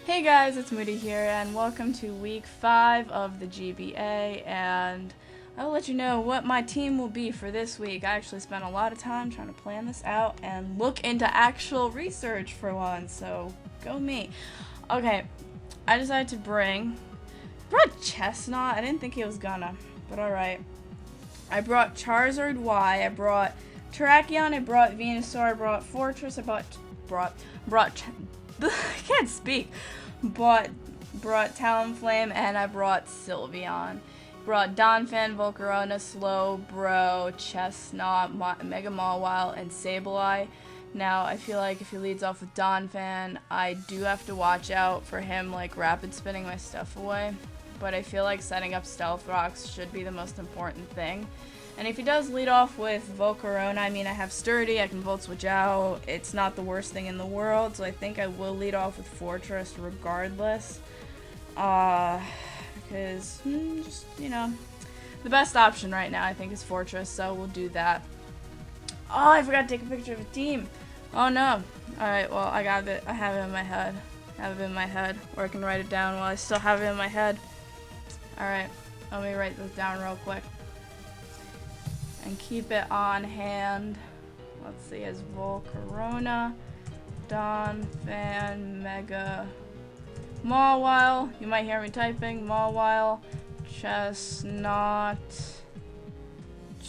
Hey guys, it's Moody here, and welcome to week 5 of the GBA, and I'll let you know what my team will be for this week. I actually spent a lot of time trying to plan this out and look into actual research for once, so go me. Okay, I decided to brought Chesnaught. I didn't think he was gonna, but alright. I brought Charizard Y, I brought Terrakion, I brought Venusaur, I brought Fortress, I can't speak. Brought Talonflame, and I brought Sylveon. Brought Donphan, Volcarona, Slowbro, Chesnaught, Mega Mawile, and Sableye. Now, I feel like if he leads off with Donphan, I do have to watch out for him, like, rapid spinning my stuff away. But I feel like setting up Stealth Rocks should be the most important thing. And if he does lead off with Volcarona, I mean, I have Sturdy, I can Volt Switch out, it's not the worst thing in the world, so I think I will lead off with Fortress regardless. Because, just, you know, the best option right now I think is Fortress, so we'll do that. Oh, I forgot to take a picture of a team. Oh no. Alright, well, I have it in my head. Or I can write it down while I still have it in my head. Alright, let me write this down real quick. And keep it on hand. Let's see, as Volcarona, Donphan, Mega Mawile. You might hear me typing. Mawile, Chesnaught.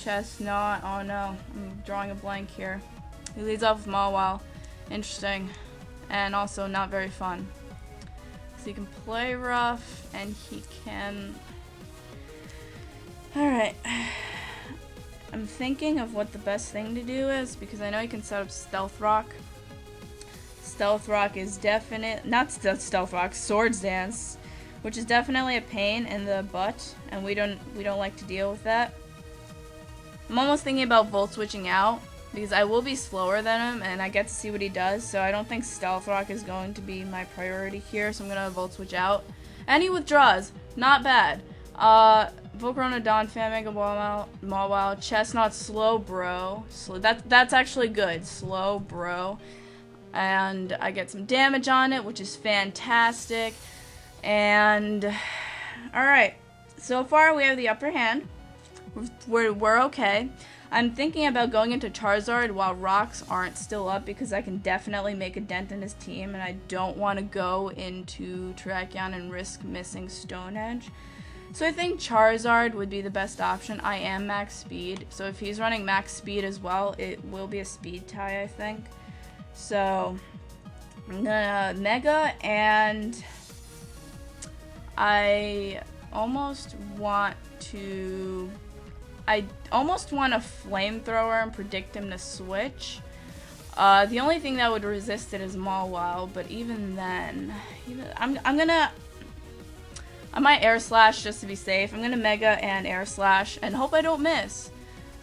Oh no, I'm drawing a blank here. He leads off with Mawile. Interesting. And also not very fun. So he can play rough, and he can... Alright. I'm thinking of what the best thing to do is, because I know you can set up Stealth Rock. Stealth Rock is Stealth Rock, Swords Dance, which is definitely a pain in the butt, and we don't like to deal with that. I'm almost thinking about Volt Switching out, because I will be slower than him, and I get to see what he does, so I don't think Stealth Rock is going to be my priority here, so I'm going to Volt Switch out. And he withdraws. Not bad. Volcarona, Donphan, Mega Mawile, Chesnaught, Slowbro. That's actually good. Slowbro. And I get some damage on it, which is fantastic. And alright. So far we have the upper hand. We're okay. I'm thinking about going into Charizard while rocks aren't still up, because I can definitely make a dent in his team, and I don't want to go into Terrakion and risk missing Stone Edge. So I think Charizard would be the best option. I am max speed, so if he's running max speed as well, it will be a speed tie, I think. So I'm gonna Mega, and I almost want a Flamethrower and predict him to switch. The only thing that would resist it is Mawile, but even then, I might Air Slash just to be safe. I'm gonna Mega and Air Slash and hope I don't miss.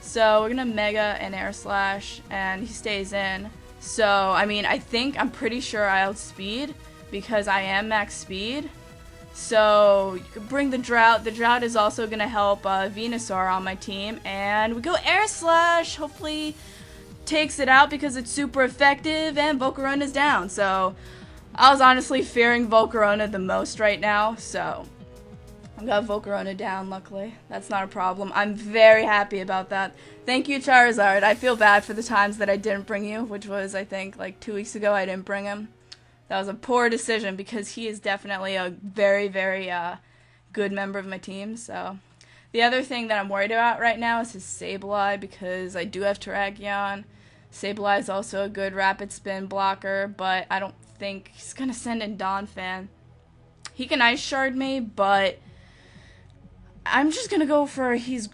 So we're gonna Mega and Air Slash, and he stays in. So, I mean, I'm pretty sure I outspeed because I am max speed. So, you can bring the Drought. The Drought is also gonna help Venusaur on my team. And we go Air Slash. Hopefully takes it out because it's super effective, and Volcarona's down. So, I was honestly fearing Volcarona the most right now, so I got Volcarona down, luckily. That's not a problem. I'm very happy about that. Thank you, Charizard. I feel bad for the times that I didn't bring you, which was, I think, like 2 weeks ago I didn't bring him. That was a poor decision, because he is definitely a very, very good member of my team, so. The other thing that I'm worried about right now is his Sableye, because I do have Terrakion. Sableye is also a good rapid spin blocker, but I don't think he's gonna send in Donphan. He can Ice Shard me, but I'm just gonna go for he's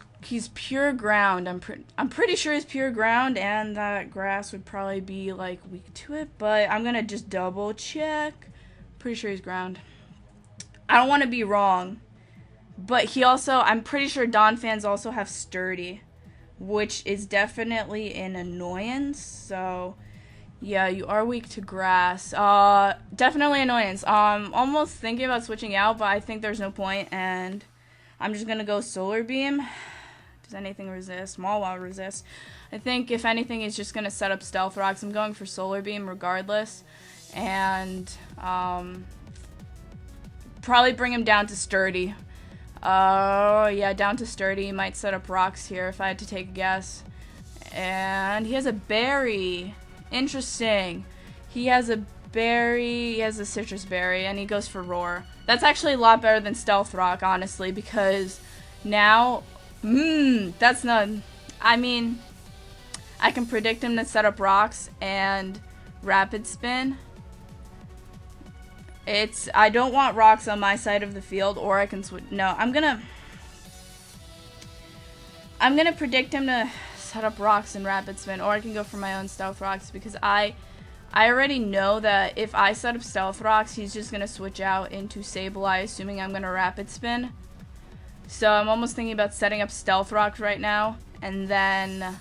pure ground. I'm pretty sure he's pure ground, and that grass would probably be like weak to it, but I'm gonna just double check. Pretty sure he's ground. I don't want to be wrong, but I'm pretty sure Donphans also have Sturdy, which is definitely an annoyance. So yeah, you are weak to grass. Definitely annoyance. Almost thinking about switching out, but I think there's no point, and I'm just gonna go Solar Beam. Does anything resist? Mawile resist. I think if anything, it's just gonna set up Stealth Rocks. I'm going for Solar Beam regardless, and probably bring him down to sturdy. Oh, yeah, down to sturdy. He might set up rocks here if I had to take a guess. And he has a berry. Interesting. He has a berry, he has a citrus berry, and he goes for roar. That's actually a lot better than stealth rock, honestly, because now, that's not, I mean, I can predict him to set up rocks and rapid spin. I don't want rocks on my side of the field, or I can switch. No, I'm gonna predict him to set up rocks and rapid spin, or I can go for my own stealth rocks, because I already know that if I set up stealth rocks, he's just gonna switch out into Sableye, assuming I'm gonna rapid spin. So I'm almost thinking about setting up stealth rocks right now, and then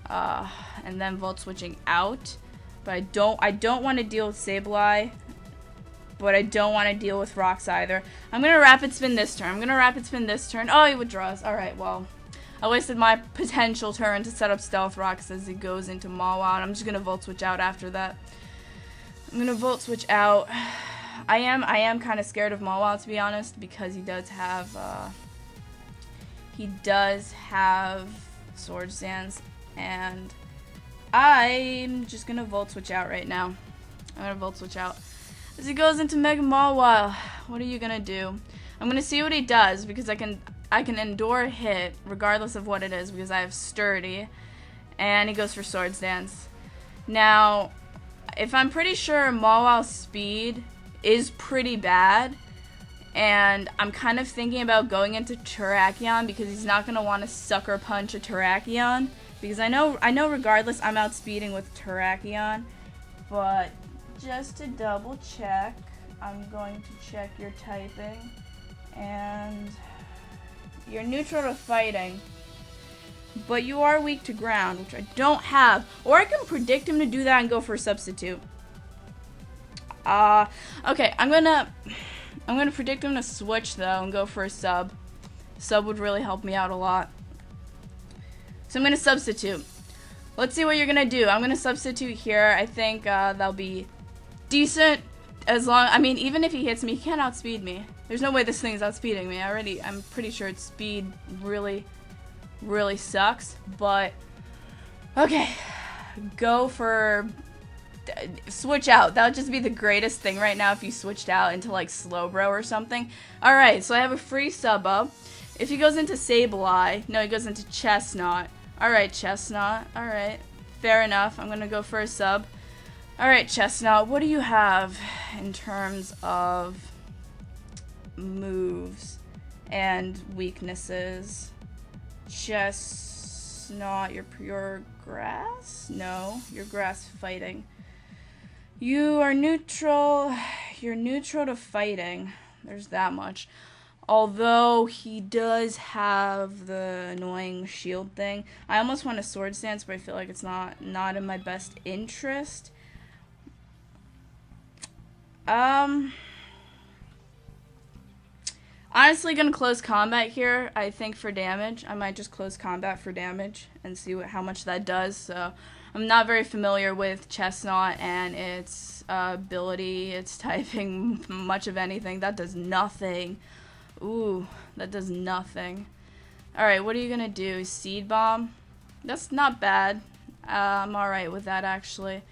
volt switching out. But I don't want to deal with Sableye, but I don't want to deal with rocks either. I'm gonna rapid spin this turn. Oh, he withdraws. All right, well. I wasted my potential turn to set up stealth rocks as he goes into Mawile, and I'm just gonna volt switch out after that. I'm gonna volt switch out. I am kind of scared of Mawile, to be honest, because he does have Swords Dance, and I'm just gonna volt switch out right now. I'm gonna volt switch out as he goes into Mega Mawile. What are you gonna do? I'm gonna see what he does, because I can endure a hit regardless of what it is, because I have sturdy, and he goes for Swords Dance. Now, if I'm pretty sure Mawile's speed is pretty bad, and I'm kind of thinking about going into Terrakion, because he's not going to want to sucker punch a Terrakion, because I know regardless I'm outspeeding with Terrakion, but just to double check, I'm going to check your typing, and you're neutral to fighting, but you are weak to ground, which I don't have. Or I can predict him to do that and go for a substitute. Okay, I'm gonna predict him to switch though and go for a sub. Sub would really help me out a lot. So I'm gonna substitute. Let's see what you're gonna do. I'm gonna substitute here. I think that'll be decent. I mean, even if he hits me, he can't outspeed me. There's no way this thing's outspeeding me. I'm pretty sure its speed really, really sucks. But, okay. Go for, switch out. That would just be the greatest thing right now if you switched out into like Slowbro or something. Alright, so I have a free sub up. If he goes into Sableye, no, he goes into Chesnaught. Alright, Chesnaught. Alright, fair enough. I'm gonna go for a sub. Alright, Chesnaught, what do you have in terms of moves and weaknesses? Chesnaught, you're pure grass? No, you're grass fighting. You are neutral. You're neutral to fighting. There's that much. Although he does have the annoying shield thing. I almost want a Swords Dance, but I feel like it's not in my best interest. Honestly, gonna close combat here, I think, for damage. I might just close combat for damage and see how much that does. So, I'm not very familiar with Chesnaught and its ability, its typing, much of anything. That does nothing. Ooh, that does nothing. Alright, what are you gonna do? Seed Bomb? That's not bad. I'm alright with that, actually.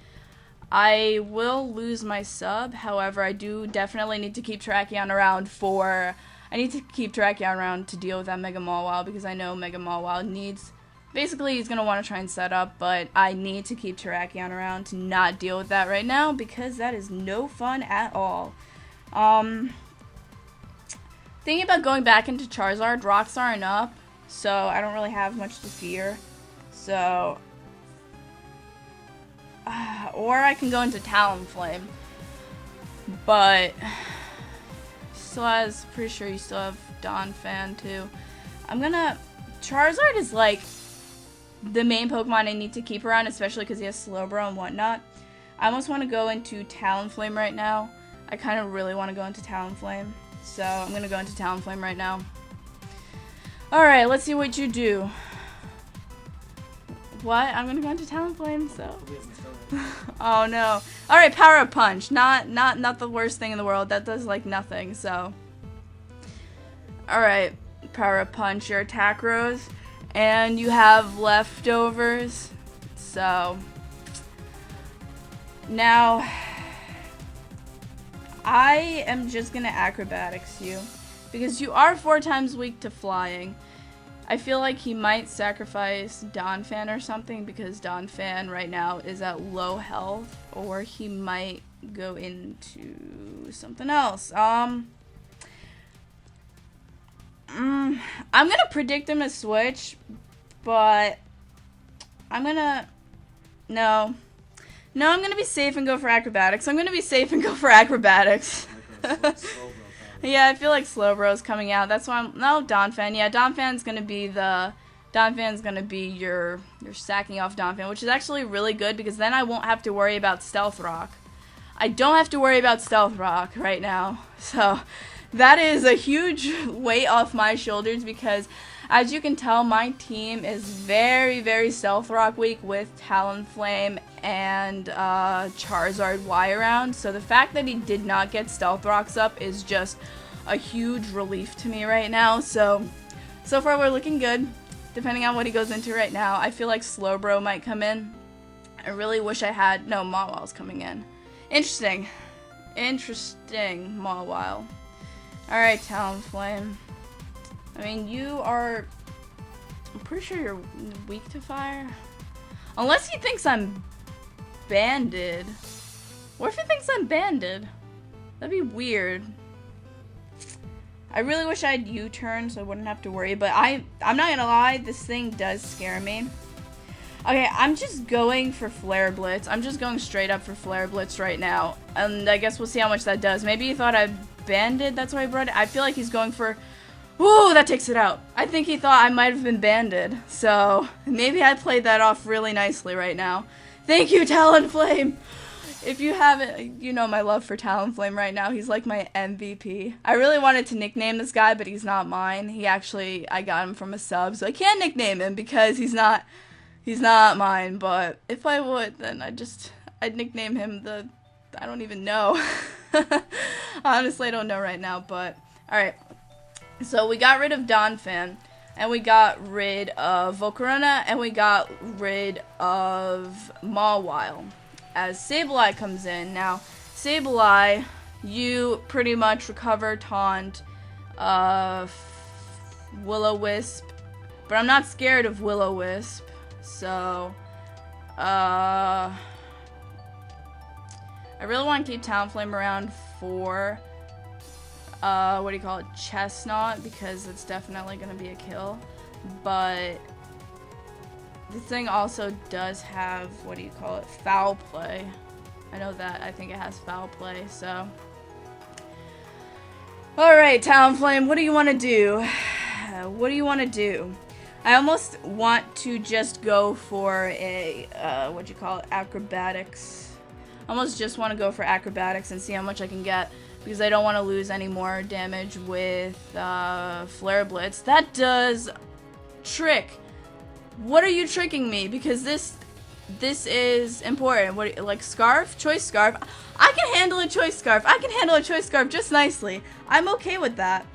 I will lose my sub, however, I do definitely need to keep Terrakion around to deal with that Mega Mawile, because I know Mega Mawile needs, basically he's going to want to try and set up, but I need to keep Terrakion around to not deal with that right now, because that is no fun at all. Thinking about going back into Charizard, rocks aren't up, so I don't really have much to fear, so... or I can go into Talonflame, but still has, pretty sure you still have Donphan too. Charizard is like the main Pokemon I need to keep around, especially because he has Slowbro and whatnot. I almost want to go into Talonflame right now. I kind of really want to go into Talonflame, so I'm going to go into Talonflame right now. Alright, let's see what you do. What? I'm gonna go into Talonflame, so... Oh no. Alright, Power Up Punch. Not the worst thing in the world. That does like nothing, so. Alright, Power Up Punch, your attack rose. And you have leftovers. So. Now. I am just gonna acrobatics you. Because you are 4 times weak to flying. I feel like he might sacrifice Donphan or something because Donphan right now is at low health, or he might go into something else. I'm gonna predict him to switch, but I'm gonna I'm gonna be safe and go for acrobatics. Yeah, I feel like Slowbro's coming out. That's why I'm Donphan. Yeah, Donphan's gonna be your sacking off Donphan, which is actually really good because then I won't have to worry about Stealth Rock. I don't have to worry about Stealth Rock right now. So that is a huge weight off my shoulders because as you can tell, my team is very, very Stealth Rock weak with Talonflame and Charizard Y around. So the fact that he did not get Stealth Rocks up is just a huge relief to me right now. So far we're looking good. Depending on what he goes into right now, I feel like Slowbro might come in. I really wish I had... No, Mawile's coming in. Interesting, Mawile. Alright, Talonflame. I mean, you are... I'm pretty sure you're weak to fire. Unless he thinks I'm banded. What if he thinks I'm banded? That'd be weird. I really wish I had U-turn so I wouldn't have to worry, but I'm not gonna lie, this thing does scare me. Okay, I'm just going for Flare Blitz. I'm just going straight up for Flare Blitz right now. And I guess we'll see how much that does. Maybe he thought I banded, that's why I brought it. I feel like he's going for... Ooh, that takes it out. I think he thought I might have been banded. So, maybe I played that off really nicely right now. Thank you, Talonflame! If you haven't, you know my love for Talonflame right now. He's like my MVP. I really wanted to nickname this guy, but he's not mine. I got him from a sub, so I can't nickname him because he's not mine. But if I would, then I'd nickname him I don't even know. Honestly, I don't know right now, but, alright. So we got rid of Donphan, and we got rid of Volcarona, and we got rid of Mawile. As Sableye comes in. Now, Sableye, you pretty much recover Taunt, Will-O-Wisp, but I'm not scared of Will-O-Wisp, so, I really want to keep Talonflame around for, Chesnaught, because it's definitely going to be a kill, but this thing also does have, foul play. I know that. I think it has foul play, so. Alright, Talonflame, what do you want to do? I almost want to just go for a, acrobatics. I almost just want to go for acrobatics and see how much I can get, because I don't want to lose any more damage with, Flare Blitz. That does trick. What are you tricking me? Because this is important. What, Scarf? Choice Scarf? I can handle a Choice Scarf. Just nicely. I'm okay with that.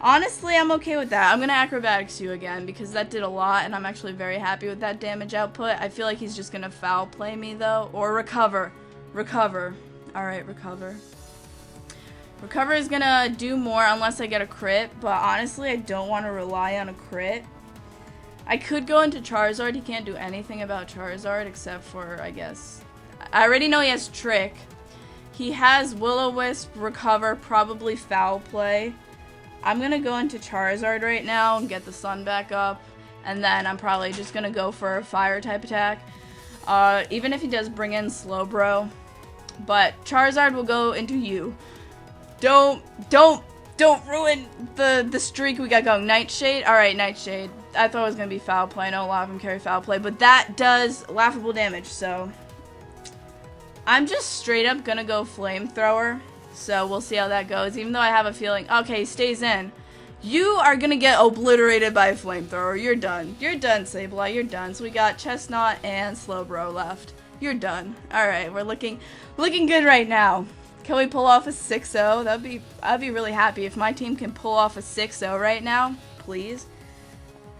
Honestly, I'm okay with that. I'm gonna acrobatics you again because that did a lot and I'm actually very happy with that damage output. I feel like he's just gonna foul play me though. Or recover. Alright, recover. Recover is gonna do more unless I get a crit, but honestly, I don't want to rely on a crit. I could go into Charizard. He can't do anything about Charizard except for, I guess... I already know he has Trick. He has Will-O-Wisp, Recover, probably Foul Play. I'm gonna go into Charizard right now and get the sun back up. And then I'm probably just gonna go for a Fire type attack. Even if he does bring in Slowbro. But Charizard will go into you. Don't ruin the streak we got going. Nightshade? Alright, Nightshade. I thought it was going to be Foul Play. I know a lot of them carry Foul Play, but that does laughable damage, so... I'm just straight up going to go Flamethrower, so we'll see how that goes, even though I have a feeling... Okay, he stays in. You are going to get obliterated by a Flamethrower. You're done. You're done, Sableye. You're done. So we got Chesnaught and Slowbro left. You're done. Alright, we're looking good right now. Can we pull off a 6-0? I'd be really happy if my team can pull off a 6-0 right now. Please.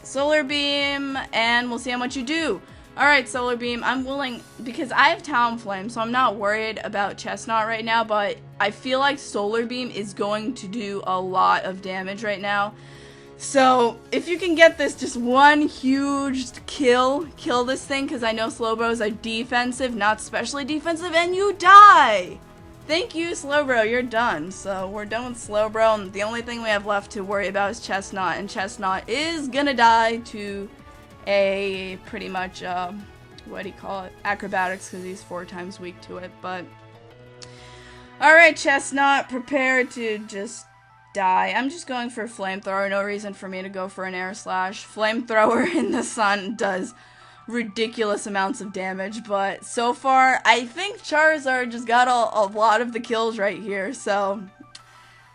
Solar Beam, and we'll see how much you do. Alright, Solar Beam, I'm willing, because I have Talonflame, so I'm not worried about Chesnaught right now, but I feel like Solar Beam is going to do a lot of damage right now. So, if you can get this just one huge kill this thing, because I know Slowbros are defensive, not specially defensive, and you die! Thank you, Slowbro, you're done. So, we're done with Slowbro, and the only thing we have left to worry about is Chesnaught, and Chesnaught is gonna die to a pretty much, what do you call it, acrobatics, because he's 4 times weak to it, but alright, Chesnaught, prepare to just die. I'm just going for a flamethrower, no reason for me to go for an air slash. Flamethrower in the sun does ridiculous amounts of damage, but so far, I think Charizard just got a lot of the kills right here, so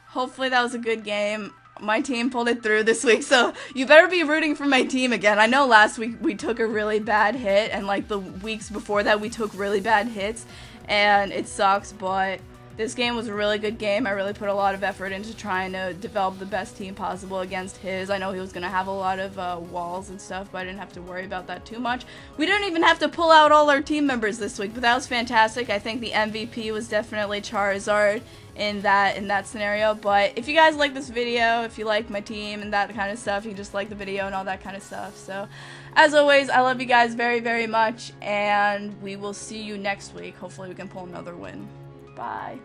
hopefully that was a good game. My team pulled it through this week, so you better be rooting for my team again. I know last week we took a really bad hit, and like the weeks before that we took really bad hits, and it sucks, but this game was a really good game. I really put a lot of effort into trying to develop the best team possible against his. I know he was going to have a lot of walls and stuff, but I didn't have to worry about that too much. We didn't even have to pull out all our team members this week, but that was fantastic. I think the MVP was definitely Charizard in that scenario. But if you guys like this video, if you like my team and that kind of stuff, you just like the video and all that kind of stuff. So, as always, I love you guys very, very much, and we will see you next week. Hopefully we can pull another win. Bye.